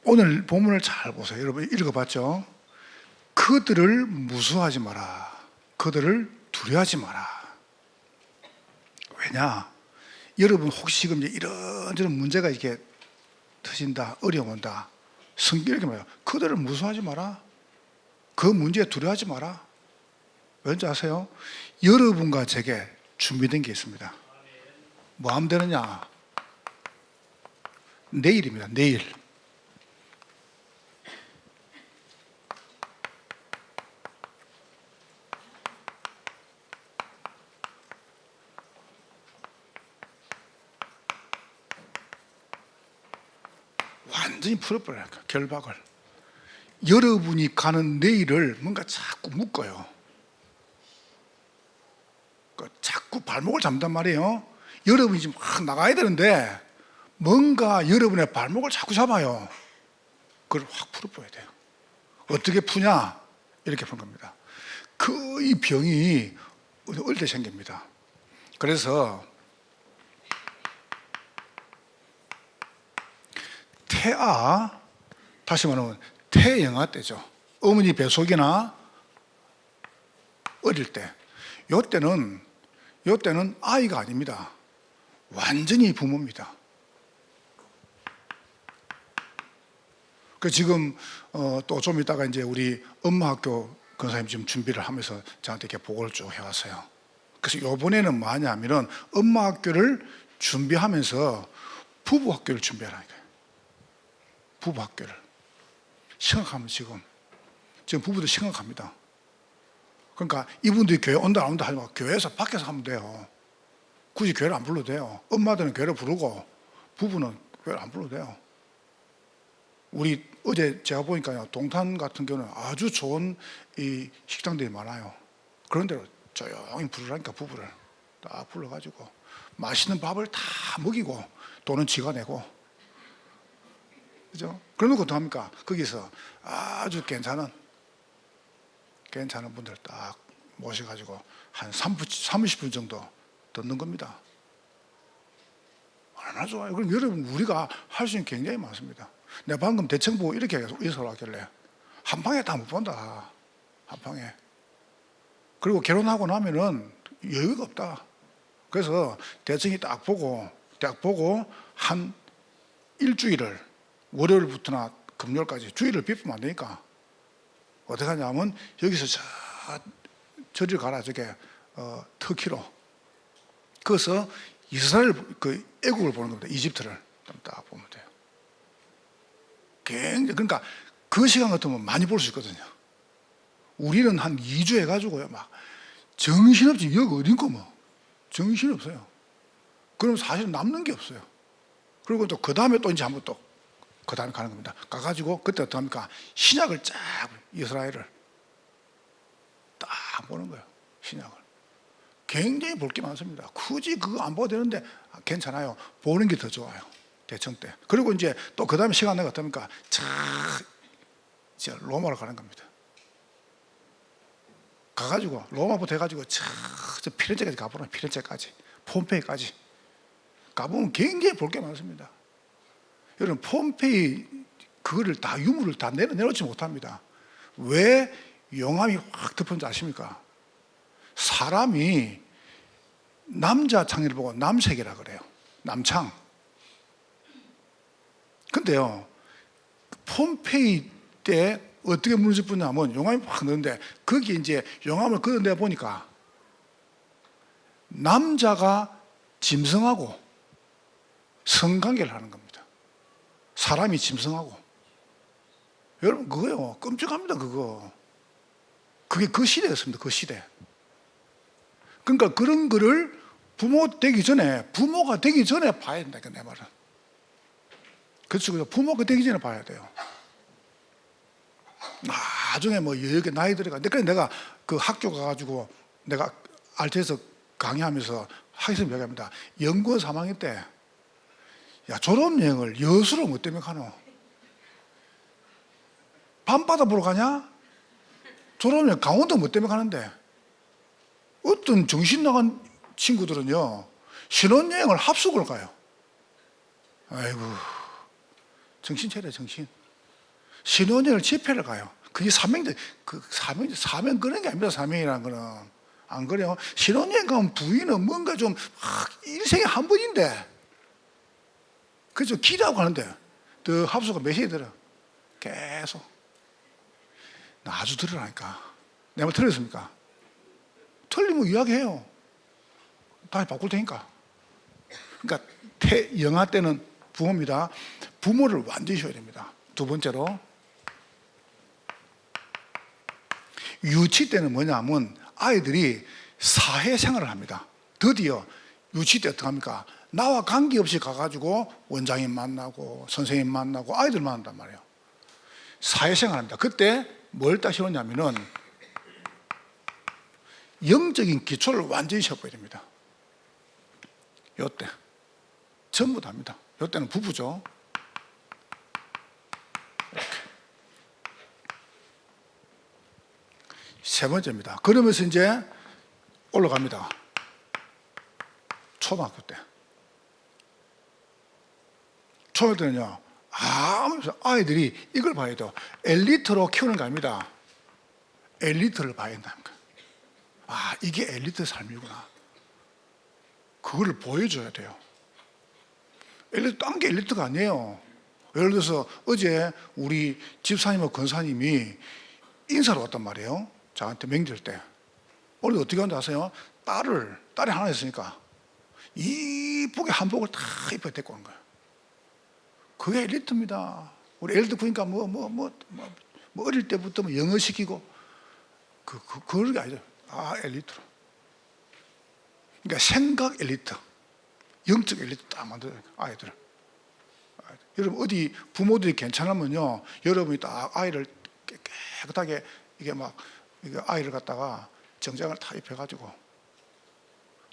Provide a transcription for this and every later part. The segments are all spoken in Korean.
오늘 본문을 잘 보세요. 여러분 읽어봤죠? 그들을 무수하지 마라. 그들을 두려워하지 마라. 왜냐? 여러분 혹시 지금 이런저런 문제가 이렇게 터진다, 어려움 온다. 성경 이렇게 말해요. 그들을 무수하지 마라. 그 문제에 두려워하지 마라. 왠지 아세요? 여러분과 제게 준비된 게 있습니다. 뭐 하면 되느냐? 내일입니다. 내일. 완전히 풀어버려요. 결박을. 여러분이 가는 내일을 뭔가 자꾸 묶어요. 자꾸 발목을 잡는단 말이에요. 여러분이 지금 막 나가야 되는데 뭔가 여러분의 발목을 자꾸 잡아요. 그걸 확 풀어버려야 돼요. 어떻게 푸냐? 이렇게 푸는 겁니다. 이 병이 어릴 때 생깁니다. 그래서 태아, 다시 말하면 태영아 때죠. 어머니 뱃속이나 어릴 때. 요때는 아이가 아닙니다. 완전히 부모입니다. 그 지금 또 좀 이따가 이제 우리 엄마학교 권사님 지금 준비를 하면서 저한테 이렇게 보고를 쭉 해왔어요. 그래서 이번에는 뭐냐면은 엄마학교를 준비하면서 부부학교를 준비하라니까요. 부부학교를. 심각하면 지금 부부도 심각합니다. 그러니까 이분들이 교회 온다 안 온다 하지 말고 교회에서 밖에서 하면 돼요. 굳이 교회를 안 불러도 돼요. 엄마들은 교회를 부르고 부부는 교회를 안 불러도 돼요. 우리 어제 제가 보니까요, 동탄 같은 경우는 아주 좋은 이 식당들이 많아요. 그런 데로 조용히 부르라니까 부부를 딱 불러가지고 맛있는 밥을 다 먹이고 돈은 지가 내고, 그죠? 그런 거 어떡합니까? 거기서 아주 괜찮은 분들 딱 모셔가지고 한 30분 정도 듣는 겁니다. 얼마나 좋아요. 그럼 여러분, 우리가 할 수 있는 게 굉장히 많습니다. 내가 방금 대청 보고 이렇게 해서 하길래 한 방에 다 못 본다. 한 방에. 그리고 결혼하고 나면은 여유가 없다. 그래서 대청이 딱 보고 한 일주일을 월요일부터나 금요일까지 주일을 비우면 안 되니까 어떻게 하냐면 여기서 저리 가라, 저게 터키로. 그래서 이스라엘 애국을 보는 겁니다. 이집트를 딱 보면 돼요. 굉장히, 그러니까 그 시간 같으면 많이 볼 수 있거든요. 우리는 한 2주 해가지고요, 막 정신없지. 여기 어딘가 뭐 정신이 없어요. 그럼 사실 남는 게 없어요. 그리고 또 그 다음에 또 이제 한번 또 그 다음에 가는 겁니다. 가가지고 그때 어떻게 합니까? 신약을 쫙, 이스라엘을 딱 보는 거예요. 신약을. 굉장히 볼 게 많습니다. 굳이 그거 안 봐도 되는데 괜찮아요. 보는 게 더 좋아요. 대청 때. 그리고 이제 또 그 다음에 시간 내가 어떻습니까? 이제 로마로 가는 겁니다. 가가지고 로마부터 해가지고 저 피렌체까지 가보면 피렌체까지, 폼페이까지 가보면 굉장히 볼 게 많습니다. 여러분, 폼페이 그거를 다 유물을 다 내놓지 못합니다. 왜 용암이 확 덮은지 아십니까? 사람이 남자 창을 보고 남색이라 그래요. 남창. 근데요, 폼페이 때 어떻게 무너졌냐면 용암이 확 넣는데 거기 이제 용암을 걷어내 보니까 남자가 짐승하고 성관계를 하는 겁니다. 사람이 짐승하고. 여러분, 그거요, 끔찍합니다. 그게 그 시대였습니다. 그 시대. 그러니까 그런 거를 부모가 되기 전에 봐야 된다, 내 말은. 그렇죠. 부모가 되기 전에 봐야 돼요. 나중에 뭐 여러 개 나이 들어가. 그래서 내가 그 학교 가가지고 내가 RT에서 강의하면서 학생 얘기합니다. 연구원 3학년 때, 야, 졸업여행을 여수로 뭐 때문에 가노? 밤바다 보러 가냐? 졸업여행 강원도 뭐 때문에 가는데? 어떤 정신 나간 친구들은요, 신혼여행을 합숙을 가요. 아이고, 정신 차려, 정신. 신혼여행 집회를 가요. 그게 사명인데, 사명 그런 게 아닙니다. 사명이라는 거는. 안 그래요? 신혼여행 가면 부인은 뭔가 좀, 인생에 한 번인데, 그래서 기도하고 하는데, 더 합수가 몇시에 들어? 계속. 나 아주 들으라니까. 내 말 틀렸습니까? 틀리면 이야기해요. 다시 바꿀 테니까. 그러니까, 영아 때는 부모입니다. 부모를 완전히 쉬어야 됩니다. 두 번째로, 유치 때는 뭐냐면 아이들이 사회생활을 합니다. 드디어 유치 때 어떻게 합니까? 나와 관계없이 가가지고 원장님 만나고 선생님 만나고 아이들 만난단 말이에요. 사회생활을 합니다. 그때 뭘 따시느냐면은 영적인 기초를 완전히 셔봐야 됩니다. 요때 전부 다 합니다. 요때는 부부죠. 이렇게. 세 번째입니다. 그러면서 이제 올라갑니다. 초등학교 때. 초등학교 때는요, 아이들이 이걸 봐야 돼요. 엘리트로 키우는 거 아닙니다. 엘리트를 봐야 된다니까. 이게 엘리트 삶이구나. 그거를 보여줘야 돼요. 엘리트, 딴 게 엘리트가 아니에요. 예를 들어서 어제 우리 집사님하고 권사님이 인사를 왔단 말이에요. 저한테 명절 때. 오늘 어떻게 한다 아세요? 딸이 하나 있으니까 이쁘게 한복을 다 입혀 데리고 온 거예요. 그게 엘리트입니다. 우리 엘리트 보니까 어릴 때부터 영어 시키고 그런 게 아니죠. 엘리트로. 그러니까 생각 엘리트, 영적 엘리트 딱 만들어요. 아이들. 여러분 어디 부모들이 괜찮으면요, 여러분이 딱 아이를 깨끗하게 이게 아이를 갖다가 정장을 다 입혀가지고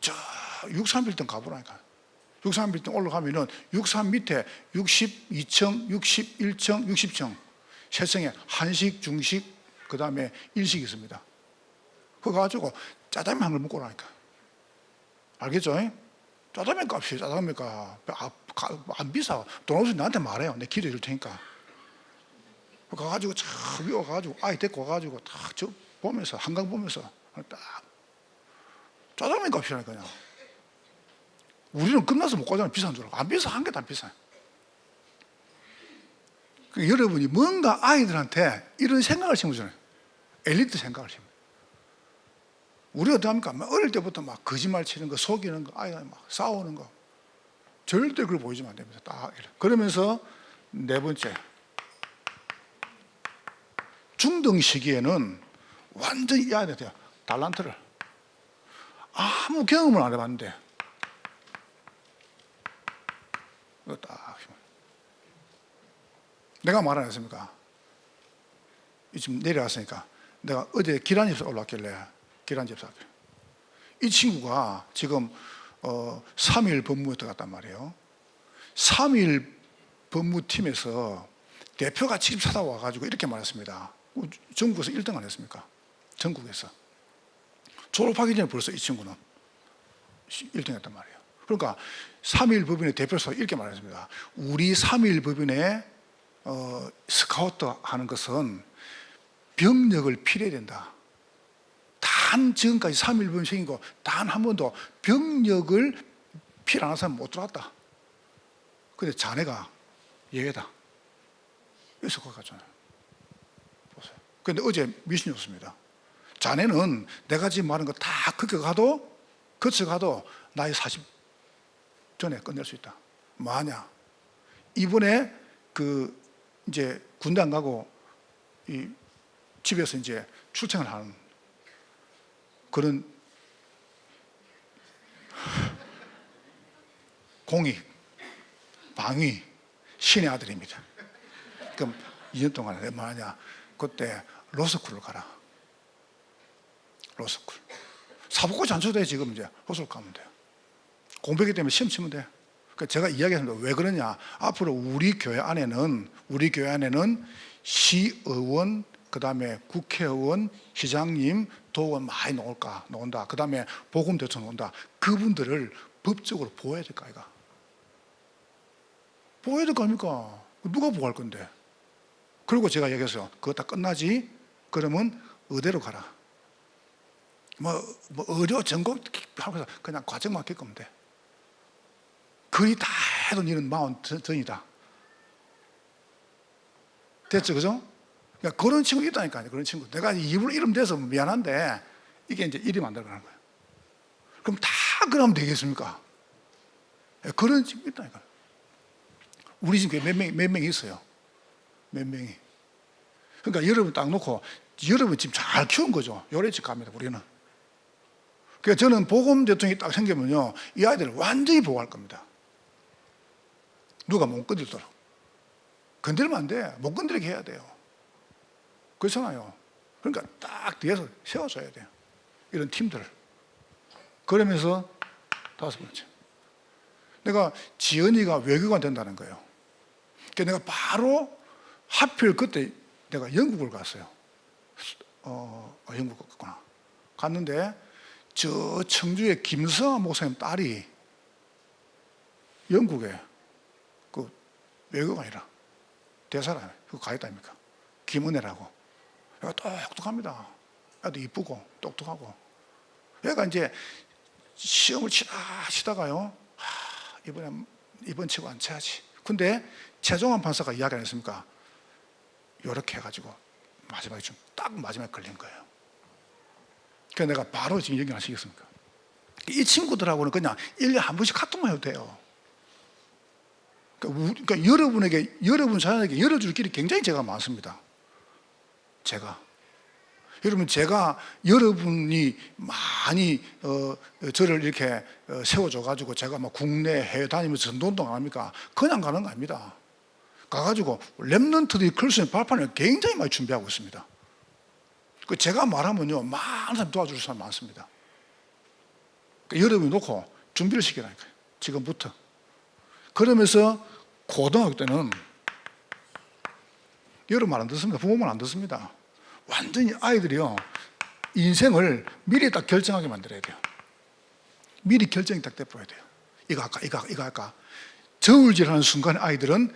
저 63빌딩 가보라니까. 63빌딩 올라가면은 63 밑에 62층, 61층, 60층 세 층에 한식, 중식, 그 다음에 일식이 있습니다. 그거 가지고 짜장면 한 걸 먹고 오라니까. 알겠죠? 짜장면 값이 짜장면 값 안 비싸. 돈 없으면 나한테 말해요. 내 기도 해줄 테니까. 가가지고 참 위에 와가지고 아이 데리고 와가지고 딱 저 보면서 한강 보면서 딱 짜장면 값이라니까. 그냥 우리는 끝나서 못 가잖아요. 비싼 줄 알고. 안 비싸. 한 개도 안 비싸요. 그러니까 여러분이 뭔가 아이들한테 이런 생각을 심어주잖아요. 엘리트 생각을 심어요. 우리가 어떡합니까? 어릴 때부터 막 거짓말 치는 거, 속이는 거, 아이가 막 싸우는 거. 절대 그걸 보여주면 안 됩니다. 딱 이래. 그러면서 네 번째, 중등 시기에는 완전히 이해해야 돼요. 달란트를. 아무 경험을 안 해봤는데 이거 딱 내가 말 안 했습니까? 지금 내려왔으니까 내가 어제 기란집사 올라왔길래 기란집사 이 친구가 지금 3일 법무에 들어갔단 말이에요. 3일 법무팀에서 대표가 직접 찾아와가지고 이렇게 말했습니다. 전국에서 1등 안 했습니까? 전국에서. 졸업하기 전에 벌써 이 친구는 1등 했단 말이에요. 그러니까 3일 법인의 대표로서 이렇게 말했습니다. 우리 3일 법인의 스카우트 하는 것은 병력을 필요해야 된다. 단 지금까지 3일 법인 생기고 단 한 번도 병력을 필요 안 하는 사람 못 들어왔다. 근데 자네가 예외다. 여기서 거기 갔잖아요. 보세요. 근데 어제 미신이 없습니다. 자네는 내가 지금 말한 거 다 거쳐가도 나이 40 전에 끝낼 수 있다. 뭐하냐? 이번에 이제 군대 안 가고 이 집에서 이제 출첵을 하는 그런 공익, 방위, 신의 아들입니다. 그럼 2년 동안 왜 뭐하냐? 그때 로스쿨을 가라. 로스쿨. 사법고시 안 쳐도 돼, 지금 이제. 로스쿨 가면 돼요. 공부하기 때문에 시험 치면 돼. 그러니까 제가 이야기했는데 왜 그러냐? 앞으로 우리 교회 안에는 시의원, 그 다음에 국회의원, 시장님, 도의원 많이 나온다. 그 다음에 보금대청 나온다. 그분들을 법적으로 보호해야 될 거 아이가? 보호해야 될 거 아닙니까? 누가 보호할 건데? 그리고 제가 얘기했어요. 그거 다 끝나지? 그러면 의대로 가라. 뭐 의료 전공 하면서 그냥 과정만 겪으면 돼. 거의 다 해도 니는 40전이다. 됐죠, 그죠? 그러니까 그런 친구 있다니까요. 그런 친구. 내가 입으로 이름 대서 미안한데 이게 이제 이름 안 들어가는 거예요. 그럼 다 그러면 되겠습니까? 그런 친구 있다니까요. 우리 집에 몇 명이 있어요. 몇 명이. 그러니까 여러분 딱 놓고 여러분 지금 잘 키운 거죠. 요래집 갑니다, 우리는. 그러니까 저는 복음 대통령이 딱 생기면요, 이 아이들을 완전히 보호할 겁니다. 누가 못 건들도록. 건들면 안 돼. 못 건드리게 해야 돼요. 그렇잖아요. 그러니까 딱 뒤에서 세워줘야 돼요. 이런 팀들을. 그러면서 다섯 번째. 내가 지연이가 외교관 된다는 거예요. 그러니까 내가 바로 하필 그때 내가 영국을 갔어요. 영국 갔구나. 갔는데 저 청주의 김성아 목사님 딸이 영국에 그 외교관이라 대사라 그거 가 있다니까. 김은혜라고. 얘가 똑똑합니다. 애도 이쁘고 똑똑하고. 얘가 이제 시험을 치다가요. 이번 치고 안 쳐야지. 근데 최종환 판사가 이야기 안 했습니까? 요렇게 해가지고 마지막에 딱 마지막에 걸린 거예요. 그래서 내가 바로 지금 얘기 하시겠습니까? 이 친구들하고는 그냥 1년에 한 번씩 카톡만 해도 돼요. 그러니까 여러분 자녀에게 열어줄 길이 굉장히 제가 많습니다. 제가 여러분이 많이 저를 이렇게 세워줘가지고 제가 막 국내 해외 다니면서 전도운동 안 합니까? 그냥 가는 거 아닙니다. 가가지고 랩런트들이 클 수 있는 발판을 굉장히 많이 준비하고 있습니다. 제가 말하면요, 많은 사람 도와줄 사람 많습니다. 여러분이 놓고 준비를 시키라니까요. 지금부터. 그러면서 고등학교 때는 여러분 말 안 듣습니다. 부모 말 안 듣습니다. 완전히 아이들이요, 인생을 미리 딱 결정하게 만들어야 돼요. 미리 결정이 딱 돼버려야 돼요. 이거 할까. 저울질하는 순간 아이들은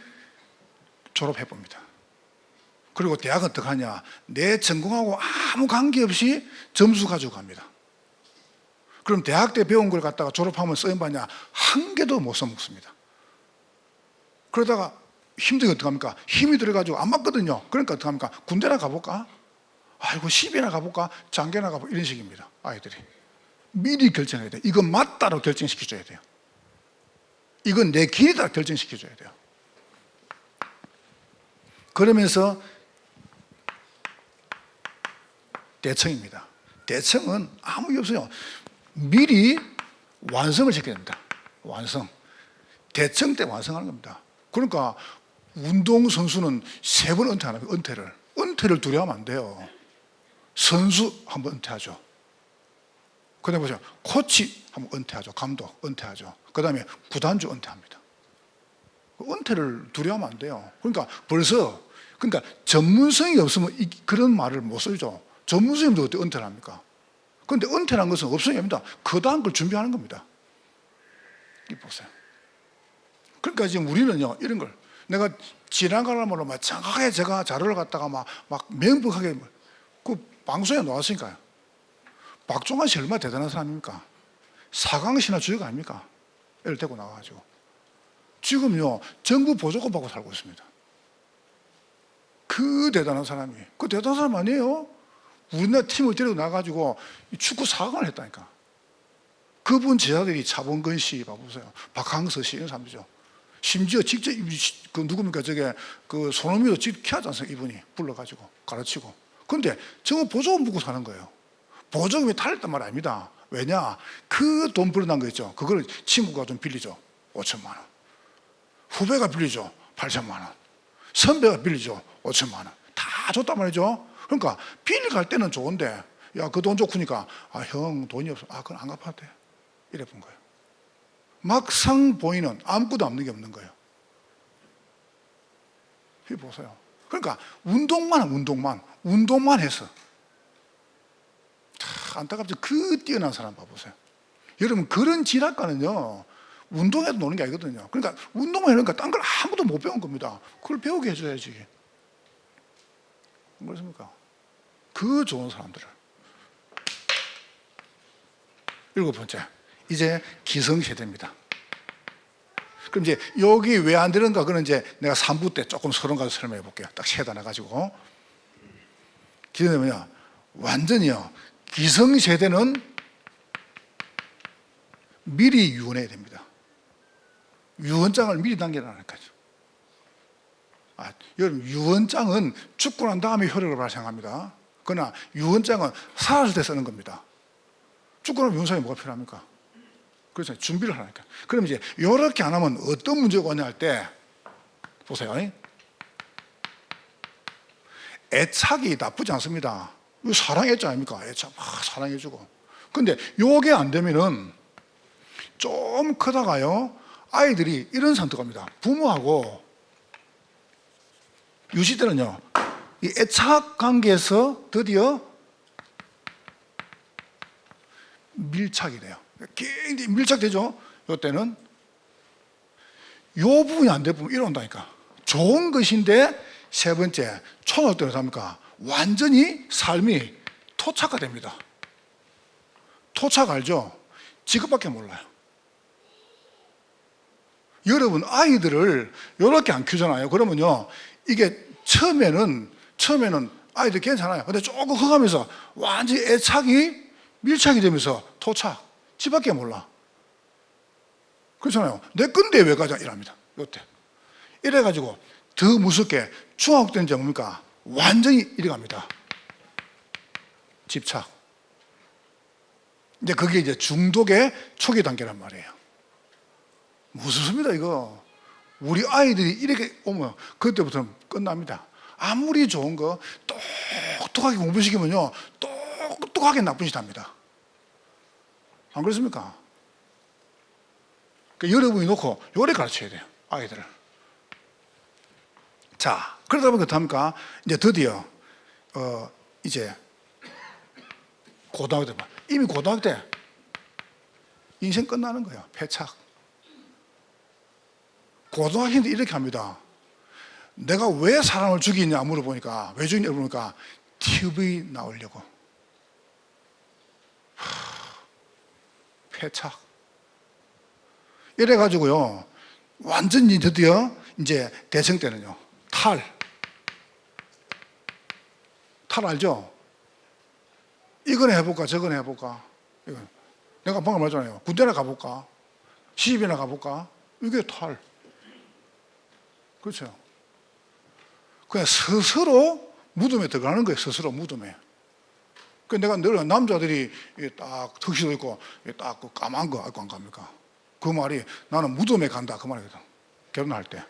졸업해봅니다. 그리고 대학은 어떻게 하냐? 내 전공하고 아무 관계없이 점수 가지고 갑니다. 그럼 대학 때 배운 걸 갖다가 졸업하면 써먹냐? 한 개도 못 써먹습니다. 그러다가 힘들게 어떻게 합니까? 힘이 들어가지고 안 맞거든요. 그러니까 어떻게 합니까? 군대나 가볼까? 아이고, 시비나 가볼까? 장계나 가볼까? 이런 식입니다. 아이들이. 미리 결정해야 돼요. 이건 맞다로 결정시켜줘야 돼요. 이건 내 길이다 결정시켜줘야 돼요. 그러면서 대청입니다. 대청은 아무 게 없어요. 미리 완성을 시켜야 됩니다. 완성. 대청 때 완성하는 겁니다. 그러니까 운동선수는 3번 은퇴 안 합니다. 은퇴를 두려워하면 안 돼요. 선수 한번 은퇴하죠. 그 다음에 보세요. 코치 한번 은퇴하죠. 감독 은퇴하죠. 그 다음에 구단주 은퇴합니다. 은퇴를 두려워하면 안 돼요. 그러니까 전문성이 없으면 그런 말을 못 쓰죠. 전문성이 없는데 어떻게 은퇴를 합니까? 그런데 은퇴라는 것은 없음이 아닙니다. 그 다음 걸 준비하는 겁니다. 이 보세요. 그러니까 지금 우리는요, 이런 걸 내가 지나가려면 막 정확하게 제가 자료를 갖다가 막 명백하게 그 방송에 나왔으니까요. 박종환 씨 얼마나 대단한 사람입니까? 사강시나 주역 아닙니까? 애를 데리고 나와가지고 지금요 정부 보조금 받고 살고 있습니다. 그 대단한 사람이, 그 대단한 사람 아니에요? 우리나라 팀을 데리고 나가지고 축구 4강을 했다니까. 그분 제자들이 차범근 씨, 봐보세요. 박항서 씨, 이런 사람이죠. 심지어 직접, 그 누굽니까? 그 손흥민도 직접 키하지 않습니까? 이분이 불러가지고 가르치고. 그런데 정부 보조금 받고 사는 거예요. 보조금이 탈렸단 말 아닙니다. 왜냐? 그 돈 벌어난 거 있죠. 그걸 친구가 좀 빌리죠. 5천만 원. 후배가 빌리죠. 8천만 원. 선배가 빌리죠. 5천만 원. 다 줬단 말이죠. 그러니까 빌리 갈 때는 좋은데, 야, 그 돈 좋으니까, 형 돈이 없어. 그건 안 갚아도 돼. 이래 본 거예요. 막상 보이는 아무것도 없는 게 없는 거예요. 이 보세요. 그러니까 운동만 해서. 안타깝죠. 그 뛰어난 사람 봐보세요. 여러분, 그런 지략가는요, 운동해도 노는 게 아니거든요. 그러니까 운동만 하니까 딴 걸 아무도 못 배운 겁니다. 그걸 배우게 해줘야지. 그렇습니까? 그 좋은 사람들을. 7번째, 이제 기성세대입니다. 그럼 이제 여기 왜 안 되는가? 그건 이제 내가 3부 때 조금 서론 가지고 설명해 볼게요. 딱 세다 나가지고. 기성세대는요, 완전히요, 기성세대는 미리 유언해야 됩니다. 유언장을 미리 남겨놔야 거죠. 여러분, 유언장은 죽고 난 다음에 효력을 발생합니다. 그러나 유언장은 살았을 때 쓰는 겁니다. 죽고 나면 유언장이 뭐가 필요합니까? 그래서 준비를 하니까. 그럼 이제 이렇게 안 하면 어떤 문제가 오냐 할 때, 보세요. 애착이 나쁘지 않습니다. 이거 사랑했지 아닙니까? 애착 막 사랑해주고. 근데 요게 안 되면은 좀 크다가요, 아이들이 이런 선택합니다. 부모하고 유시 때는요, 이 애착 관계에서 드디어 밀착이 돼요. 굉장히 밀착되죠. 이때는 요 부분이 안 되면 이런다니까. 좋은 것인데, 세 번째, 초등학교 때는 합니까? 완전히 삶이 토착화 됩니다. 토착 알죠? 지금밖에 몰라요. 여러분, 아이들을 이렇게 안 키우잖아요. 그러면요, 이게 처음에는 아이들 괜찮아요. 근데 조금 커가면서 완전히 애착이 밀착이 되면서 토착, 지밖에 몰라. 그렇잖아요. 내 건데 왜 가자 이랍니다. 요때. 이래가지고 더 무섭게 중학교 때는 뭡니까? 완전히 이래 갑니다. 집착. 이제 그게 이제 중독의 초기 단계란 말이에요. 무섭습니다, 이거. 우리 아이들이 이렇게 오면 그때부터는 끝납니다. 아무리 좋은 거 똑똑하게 공부시키면요, 똑똑하게 나쁜 짓 합니다. 안 그렇습니까? 그러니까 여러분이 놓고 요래 가르쳐야 돼요, 아이들을. 자, 그러다 보니까 어떡합니까? 이제 드디어 이제 고등학교 때, 이미 고등학교 때 인생 끝나는 거예요. 패착. 고등학생도 이렇게 합니다. 내가 왜 사람을 죽이냐 물어보니까, 왜 죽이냐 물어보니까 TV 나오려고. 패착. 이래가지고요, 완전히 드디어 이제 대청 때는요, 탈 알죠? 이거나 해볼까, 저거나 해볼까. 이건. 내가 방금 말했잖아요. 군대나 가볼까, 시집이나 가볼까. 이게 탈. 그렇죠? 그냥 스스로 무덤에 들어가는 거예요. 스스로 무덤에. 그 내가 늘 남자들이 딱 턱시도 입고 딱 그 까만 거 알고 안 갑니까? 그 말이 나는 무덤에 간다 그 말이거든. 결혼할 때.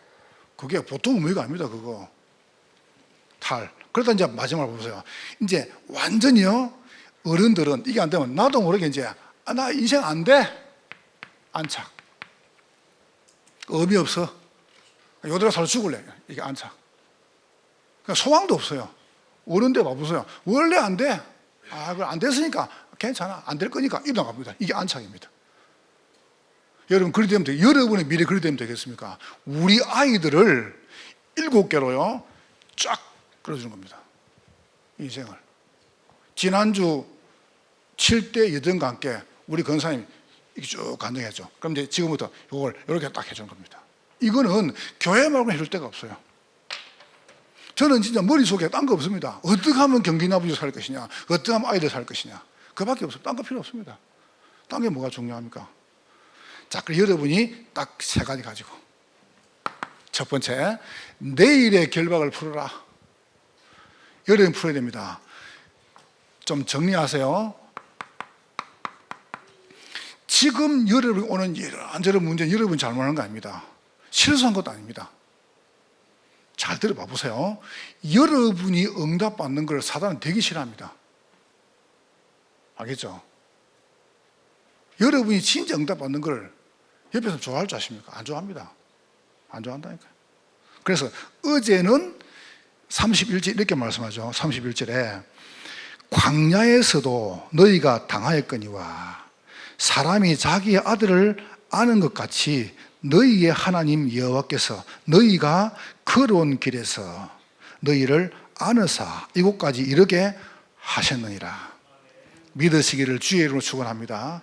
그게 보통 의미가 아닙니다. 그거. 탈. 그러다 이제 마지막으로 보세요. 이제 완전히요, 어른들은 이게 안 되면 나도 모르게 이제 나 인생 안 돼. 안착. 의미 없어. 요대로 살아 죽을래. 이게 안착. 그러니까 소망도 없어요. 어른데 봐보세요. 원래 안 돼. 그걸 안 됐으니까 괜찮아. 안 될 거니까 일어나갑니다. 이게 안착입니다. 여러분, 그리 되면 여러분의 미래 그리 되면 되겠습니까? 우리 아이들을 7개로요, 쫙 끌어주는 겁니다. 인생을. 지난주 7대 여정과 함께 우리 권사님이 이렇게 쭉 간증했죠. 그럼 이제 지금부터 이걸 이렇게 딱 해주는 겁니다. 이거는 교회 말고 해줄 데가 없어요. 저는 진짜 머릿속에 딴 거 없습니다. 어떻게 하면 경기나부지 살 것이냐, 어떻게 하면 아이들 살 것이냐, 그밖에 없어요. 딴 거 필요 없습니다. 딴 게 뭐가 중요합니까? 자, 그럼 여러분이 딱 3가지 가지고, 첫 번째, 내일의 결박을 풀어라. 여러분이 풀어야 됩니다. 좀 정리하세요. 지금 여러분이 오는 이런저런 문제는 여러분이 잘못하는 거 아닙니다. 실수한 것도 아닙니다. 잘 들어봐 보세요. 여러분이 응답받는 걸 사단은 되게 싫어합니다. 알겠죠? 여러분이 진짜 응답받는 걸 옆에서 좋아할 줄 아십니까? 안 좋아합니다. 안 좋아한다니까요. 그래서 어제는 31절 이렇게 말씀하죠. 31절에 광야에서도 너희가 당하였거니와 사람이 자기의 아들을 아는 것 같이 너희의 하나님 여호와께서 너희가 걸어온 길에서 너희를 안으사 이곳까지 이르게 하셨느니라. 믿으시기를 주의 이름으로 축원합니다.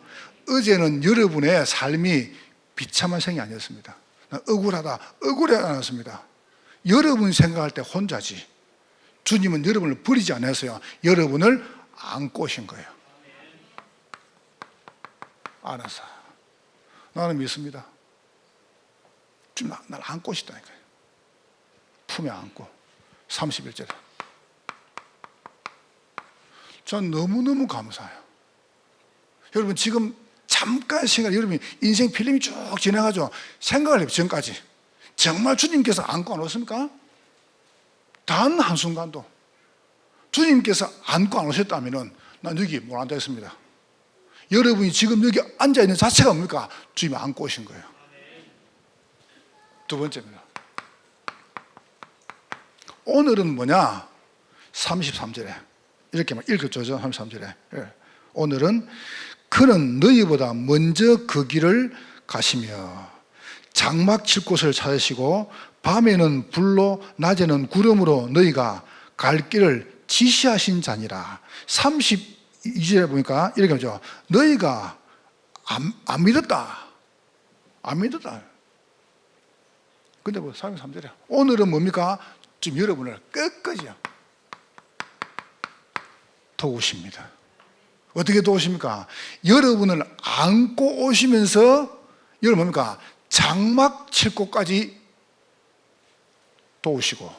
어제는 여러분의 삶이 비참한 생이 아니었습니다. 억울하다, 억울하지 않았습니다. 여러분 생각할 때 혼자지. 주님은 여러분을 버리지 않았어요. 여러분을 안고 오신 거예요. 안아서. 나는 믿습니다. 주님 날 안고 오시다니까요. 품에 안고. 31절에. 전 너무너무 감사해요. 여러분 지금 잠깐 시간, 여러분 인생 필름이 쭉 지나가죠. 생각을 해요. 전까지 정말 주님께서 안고 안 오십니까? 단 한순간도 주님께서 안고 안 오셨다면 난 여기 못 앉아있습니다. 여러분이 지금 여기 앉아있는 자체가 뭡니까? 주님이 안고 오신 거예요. 두 번째입니다. 오늘은 뭐냐? 33절에 이렇게 막 읽었죠. 33절에 오늘은 그는 너희보다 먼저 그 길을 가시며 장막 칠 곳을 찾으시고 밤에는 불로 낮에는 구름으로 너희가 갈 길을 지시하신 자니라. 32절에 보니까 이렇게 하죠. 너희가 안 믿었다. 안 믿었다. 근데 뭐 33절에 오늘은 뭡니까? 지금 여러분을 끝까지 도우십니다. 어떻게 도우십니까? 여러분을 안고 오시면서 여러분 뭡니까? 장막 칠 곳까지 도우시고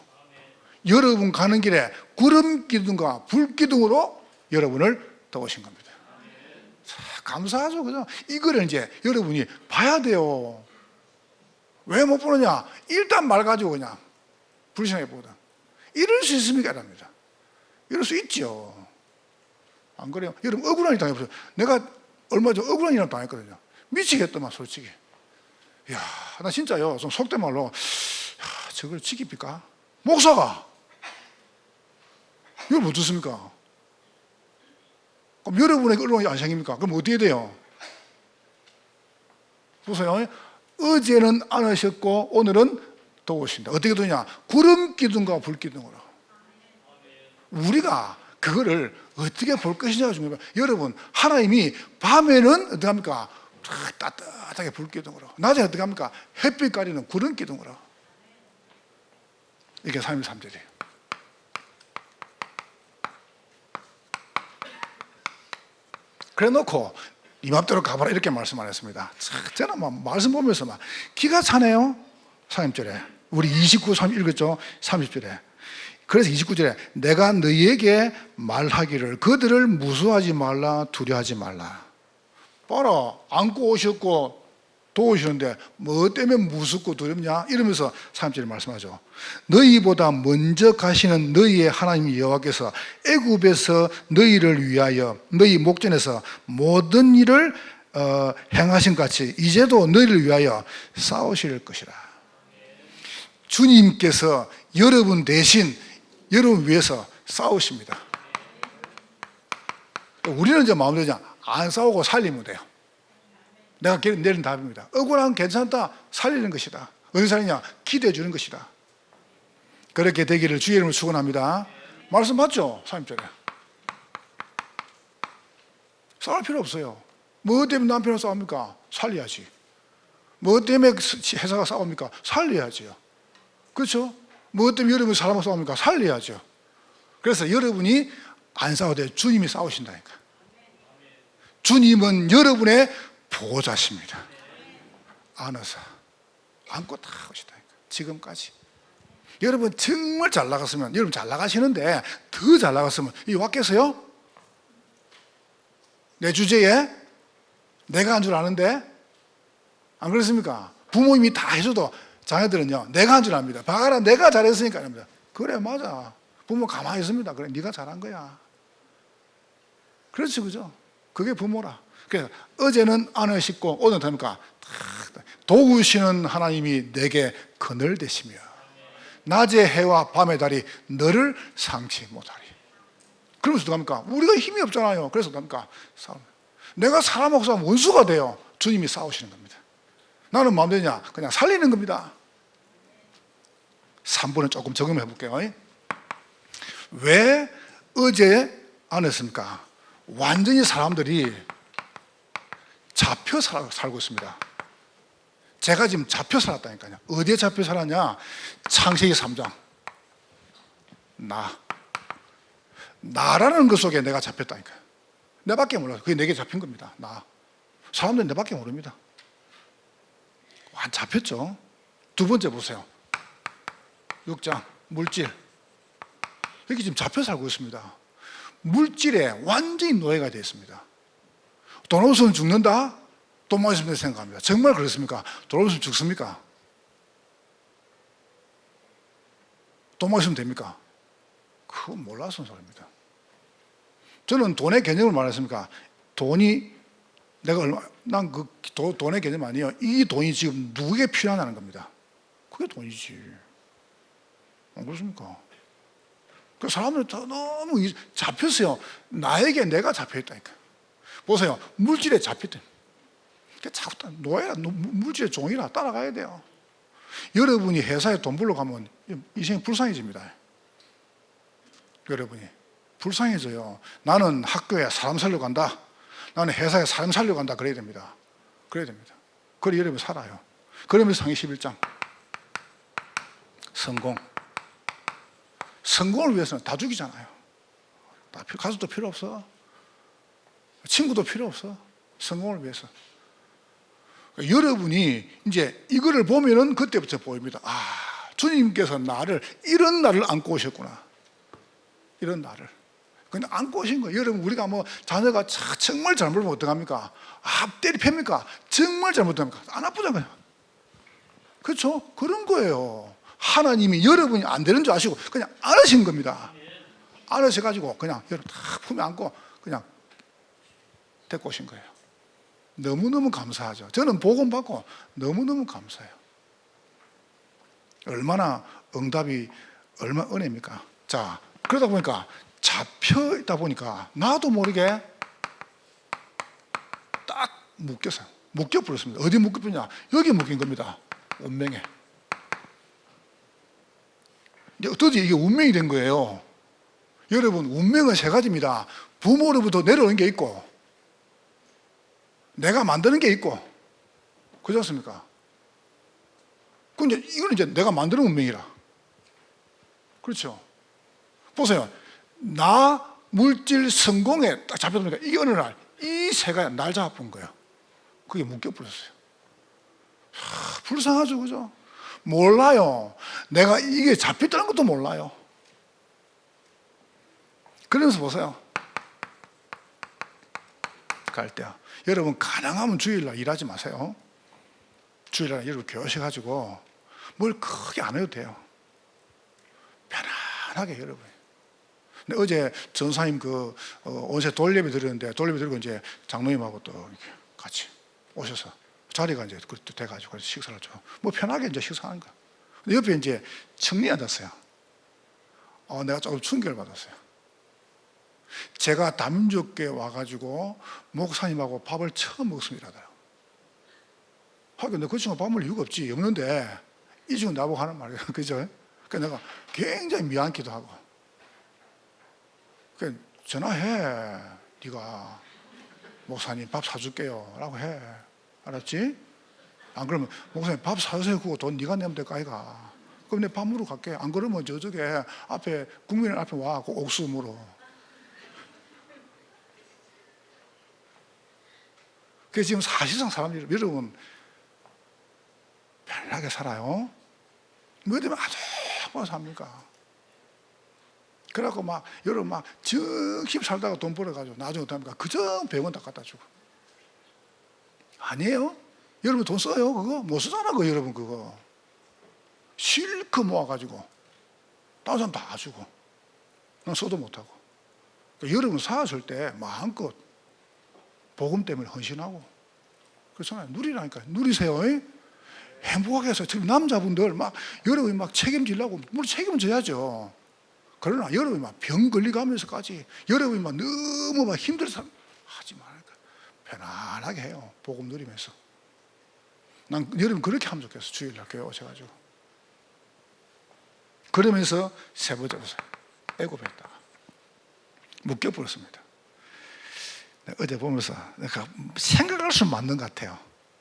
여러분 가는 길에 구름 기둥과 불 기둥으로 여러분을 도우신 겁니다. 자, 감사하죠, 그죠? 이거를 이제 여러분이 봐야 돼요. 왜 못 보느냐? 일단 말 가지고 그냥 불신하게 보거든. 이럴 수 있습니까? 이랍니다. 이럴 수 있죠. 안 그래요? 여러분 억울한 일 당해보세요. 내가 얼마 전 억울한 일을 당했거든요. 미치겠더만 솔직히. 이야, 나 진짜요. 좀 속된 말로 야, 저걸 지킵니까? 목사가 이걸 못 듣습니까? 그럼 여러분의 언론이 안 생깁니까? 그럼 어떻게 돼요? 보세요. 어제는 안 하셨고 오늘은 도우신다. 어떻게 되냐? 구름 기둥과 불 기둥으로. 우리가 그거를 어떻게 볼 것이냐가 중요해요. 여러분, 하나님이 밤에는 어떻게 합니까? 따뜻하게 불 기둥으로. 낮에는 어떻게 합니까? 햇빛 가리는 구름 기둥으로. 이게 33절이에요. 그래 놓고 이 맘대로 가봐라 이렇게 말씀 안 했습니다. 저는 막 말씀 보면서 막 기가 차네요. 30절에 우리 29, 30 읽었죠? 30절에 그래서 29절에 내가 너희에게 말하기를 그들을 무수하지 말라 두려워하지 말라. 봐라, 안고 오셨고 도우시는데 뭐 때문에 무섭고 두렵냐? 이러면서 3절에 말씀하죠. 너희보다 먼저 가시는 너희의 하나님 여호와께서 애굽에서 너희를 위하여 너희 목전에서 모든 일을 행하신 같이 이제도 너희를 위하여 싸우실 것이라. 주님께서 여러분 대신 여러분 위해서 싸우십니다. 우리는 이제 마음대로 안 싸우고 살리면 돼요. 내가 내린 답입니다. 억울한 괜찮다. 살리는 것이다. 어디 살리냐? 기도해 주는 것이다. 그렇게 되기를 주의 이름으로 축원합니다. 말씀 맞죠? 3절에 싸울 필요 없어요. 뭐 때문에 남편을 싸웁니까? 살려야지. 뭐 때문에 회사가 싸웁니까? 살려야지요. 그렇죠? 뭐 때문에 여러분이 사람과 싸웁니까? 살려야죠. 그래서 여러분이 안 싸워도 돼요. 주님이 싸우신다니까. 주님은 여러분의 보호자십니다. 안아서 안고 다 오시다니까. 지금까지 여러분 정말 잘 나갔으면, 여러분 잘 나가시는데 더 잘 나갔으면 이 왔겠어요? 내 주제에 내가 한 줄 아는데 안 그렇습니까? 부모님이 다 해줘도 자녀들은요 내가 한 줄 압니다. 봐라 내가 잘했으니까 합니다. 그래 맞아. 부모 가만히 있습니다. 그래 네가 잘한 거야. 그렇지 그죠? 그게 부모라. 그래서 어제는 안을 씻고 오늘은 됩니까? 도우시는 하나님이 내게 그늘 되시며 낮의 해와 밤의 달이 너를 상치 못하리. 그러면서 어떡합니까? 우리가 힘이 없잖아요. 그래서 어떡합니까? 싸움. 내가 사람하고 싸우면 원수가 돼요. 주님이 싸우시는 겁니다. 나는 마음 되냐? 그냥 살리는 겁니다. 3번은 조금 적용해 볼게요. 왜 어제 안 했습니까? 완전히 사람들이 잡혀 살고 있습니다. 제가 지금 잡혀 살았다니까요. 어디에 잡혀 살았냐? 창세기 3장. 나라는 것 속에 내가 잡혔다니까요. 내밖에 몰라요. 그게 내게 잡힌 겁니다. 사람들은 내밖에 모릅니다. 완 잡혔죠. 두 번째 보세요. 6장 물질. 여기 지금 잡혀 살고 있습니다. 물질에 완전히 노예가 되어 있습니다. 돈 없으면 죽는다? 돈만 있으면 생각합니다. 정말 그렇습니까? 돈 없으면 죽습니까? 돈만 있으면 됩니까? 그건 몰라서 소리입니다. 저는 돈의 개념을 말했습니까? 돈이 난 그 돈의 개념 아니에요. 이 돈이 지금 누구에게 필요하다는 겁니다. 그게 돈이지. 안 그렇습니까? 그 사람들은 너무 잡혔어요. 나에게 내가 잡혀있다니까. 보세요. 물질에 잡혔대. 자꾸 노예라, 물질의 종이라 따라가야 돼요. 여러분이 회사에 돈 벌러 가면 인생이 불쌍해집니다. 여러분이 불쌍해져요. 나는 학교에 사람 살려 간다. 나는 회사에 사람 살려 간다. 그래야 됩니다. 그래야 됩니다. 그래 여러분 살아요. 그러면서 상위 11장 성공을 위해서는 다 죽이잖아요. 가족도 필요 없어. 친구도 필요 없어. 성공을 위해서. 여러분이 이제 이거를 보면은 그때부터 보입니다. 주님께서 이런 나를 안고 오셨구나. 이런 나를. 그냥 안고 오신 거예요. 여러분, 우리가 자녀가 정말 잘못하면 어떡합니까? 때리 팹니까? 정말 잘못합니까? 안 아프잖아요. 그렇죠? 그런 거예요. 하나님이 여러분이 안 되는 줄 아시고 그냥 안으신 겁니다. 안으셔가지고 그냥 여러분 다 품에 안고 그냥 데리고 오신 거예요. 너무너무 감사하죠. 저는 복음 받고 너무너무 감사해요. 얼마나 은혜입니까? 자, 그러다 보니까 잡혀 있다 보니까 나도 모르게 딱 묶여버렸습니다. 어디 묶여버렸냐? 여기 묶인 겁니다. 운명에. 어떠지 이게 운명이 된 거예요. 여러분, 운명은 세 가지입니다. 부모로부터 내려오는 게 있고, 내가 만드는 게 있고, 그렇지 않습니까? 근데 이거는 이제 내가 만드는 운명이라. 그렇죠? 보세요. 물질, 성공에 딱 잡혀보니까 이게 어느 날, 이 세 가지 날 잡아본 거예요. 그게 묶여버렸어요. 불쌍하죠, 그죠? 몰라요. 내가 이게 잡혔다는 것도 몰라요. 그러면서 보세요. 갈대야. 여러분, 가능하면 주일날 일하지 마세요. 주일날 여러분 교회셔가지고 뭘 크게 안 해도 돼요. 편안하게 여러분. 근데 어제 전사님 온세 돌예배 드렸는데, 돌예배 드리고 이제 장로님하고 또 이렇게 같이 오셔서 자리가 이제 그것도 돼가지고 식사를 좀 편하게 이제 식사하는 거야. 근데 옆에 이제 청리 앉았어요. 내가 조금 충격을 받았어요. 제가 담임교회 와가지고 목사님하고 밥을 처음 먹습니다. 하긴 그 친구가 밥 먹을 이유가 없는데 이 친구 나보고 하는 말이에요. 그죠? 그러니까 내가 굉장히 미안기도 하고. 그러니까 전화해. 네가 목사님 밥 사줄게요. 라고 해. 알았지? 안 그러면 목사님 밥 사주세요. 그거 돈 네가 내면 될 거 아이가. 그럼 내 밥 물어 갈게. 안 그러면 저쪽에 앞에 국민을 앞에 와. 그 옥수 물어. 그래서 지금 사실상 사람들이 여러분 편하게 살아요. 뭐 때문에 아주 뭐 삽니까? 그래갖고 여러분 정신 살다가 돈 벌어가지고 나중에 어떡합니까? 그저 100원 다 갖다 주고. 아니에요? 여러분 돈 써요? 그거? 못 쓰잖아, 그거 여러분 그거. 실컷 모아가지고 다른 사람 다 주고. 난 써도 못하고. 그러니까 여러분 사실 때 마음껏 복음 때문에 헌신하고. 그렇잖아요. 누리라니까. 누리세요. 행복하게 해서 지금 남자분들 여러분이 책임지려고 물론 책임져야죠. 그러나 여러분이 병 걸리가면서까지 여러분이 너무 힘들어서 하지 말라니까. 편안하게 해요. 복음 누리면서. 난 여러분 그렇게 하면 좋겠어. 주일날 교회 오셔가지고. 그러면서 세 번째 보세요. 애굽했다. 묶여버렸습니다. 어제 보면서 내가 생각할 수 맞는 것 같아요.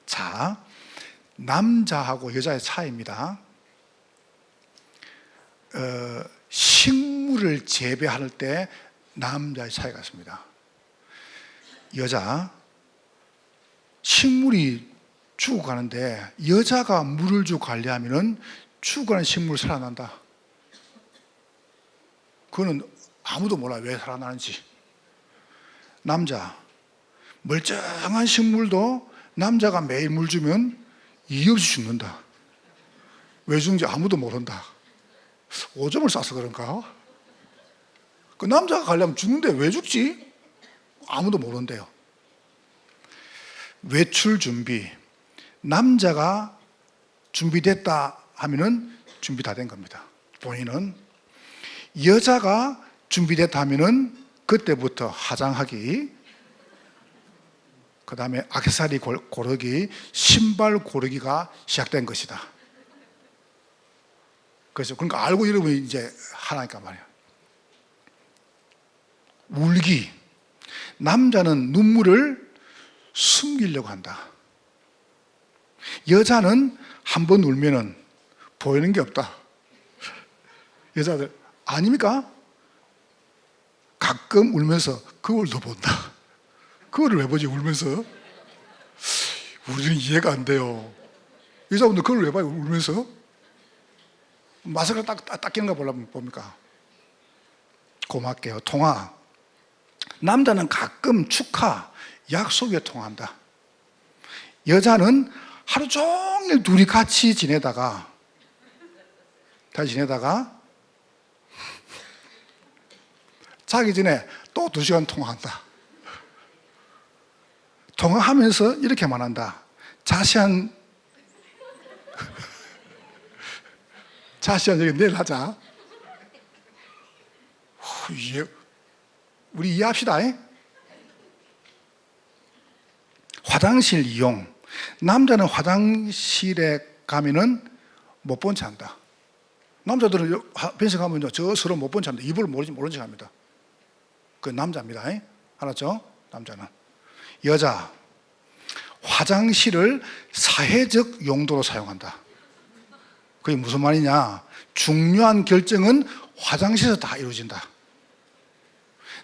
자, 남자하고 여자의 차이입니다. 식물을 재배할 때 남자의 차이가 있습니다. 여자, 식물이 죽어가는데 여자가 물을 주고 관리하면 죽어가는 식물 살아난다. 그거는 아무도 몰라요. 왜 살아나는지. 남자, 멀쩡한 식물도 남자가 매일 물 주면 이유 없이 죽는다. 왜 죽는지 아무도 모른다. 오줌을 싸서 그런가? 그 남자가 가려면 죽는데 왜 죽지? 아무도 모른대요. 외출 준비. 남자가 준비됐다 하면은 준비 다 된 겁니다. 본인은. 여자가 준비됐다 하면은 그때부터 화장하기, 그 다음에 액세서리 고르기, 신발 고르기가 시작된 것이다. 그래서 그러니까 알고 여러분이 이제 하나니까 말이에요. 울기. 남자는 눈물을 숨기려고 한다. 여자는 한 번 울면은 보이는 게 없다. 여자들 아닙니까? 가끔 울면서 거울도 본다. 거울을 왜 보지 울면서? 우리는 이해가 안 돼요. 여자분들 거울을 왜 봐요 울면서? 마스크를 딱 끼는 거 봅니까? 고맙게요. 통화. 남자는 가끔 축하, 약속 위에 통화한다. 여자는 하루 종일 둘이 같이 지내다가 자기 전에 또 2시간 통화한다. 통화하면서 이렇게 말한다. 자세한 얘기 내일 하자. 우리 이해합시다. 화장실 이용. 남자는 화장실에 가면은 못 본 체 한다. 남자들은 변색 가면 저 서로 못 본 체 합니다. 입을 모른 체 합니다. 그 남자입니다. 알았죠? 남자는. 여자, 화장실을 사회적 용도로 사용한다. 그게 무슨 말이냐? 중요한 결정은 화장실에서 다 이루어진다.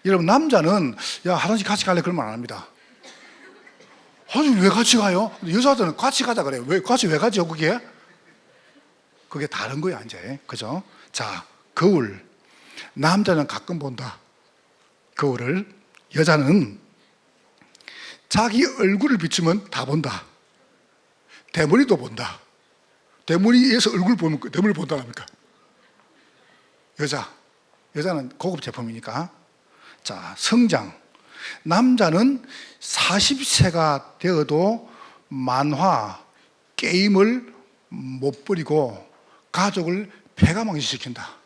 여러분, 남자는 야 화장실 같이 갈래? 그런 말 안 합니다. 아니 왜 같이 가요? 여자들은 같이 가자 그래요. 왜 가죠 그게? 그게 다른 거야 이제. 그죠? 자, 거울. 남자는 가끔 본다. 거울을. 여자는 자기 얼굴을 비추면 다 본다. 대머리도 본다. 대머리에서 얼굴 보면 대머리 본다 합니까? 여자는 고급 제품이니까. 자, 성장. 남자는 40세가 되어도 만화, 게임을 못 버리고 가족을 폐가망신시킨다.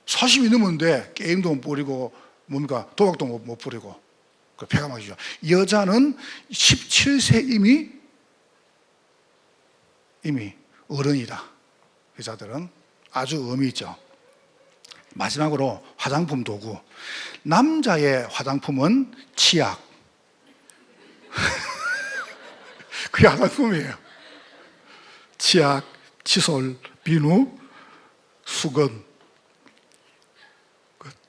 40이 넘었는데 게임도 못 버리고 뭡니까? 도박도 못 버리고 폐가망신이죠. 여자는 17세 이미 어른이다. 여자들은 아주 의미 있죠. 마지막으로 화장품 도구. 남자의 화장품은 치약. 그게 화장품이에요. 치약, 칫솔, 비누, 수건.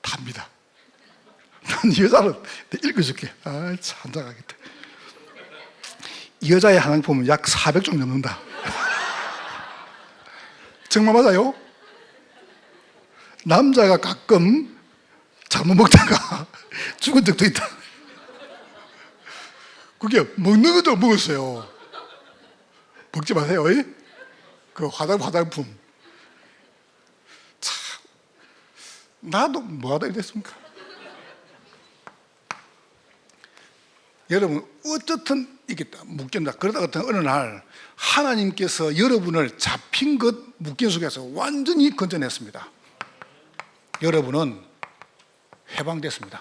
답니다. 난 여자는 읽어줄게. 찬장하겠다. 여자의 화장품은 약 400종 넘는다. 정말 맞아요? 남자가 가끔 잘못 먹다가 죽은 적도 있다. 그게 먹는 것도 먹었어요. 먹지 마세요. 그 화장품. 참, 나도 뭐하다 이랬습니까? 여러분, 어떻든 이게 묶인다. 그러다 어느 날 하나님께서 여러분을 잡힌 것 묶인 속에서 완전히 건져냈습니다. 여러분은 해방됐습니다.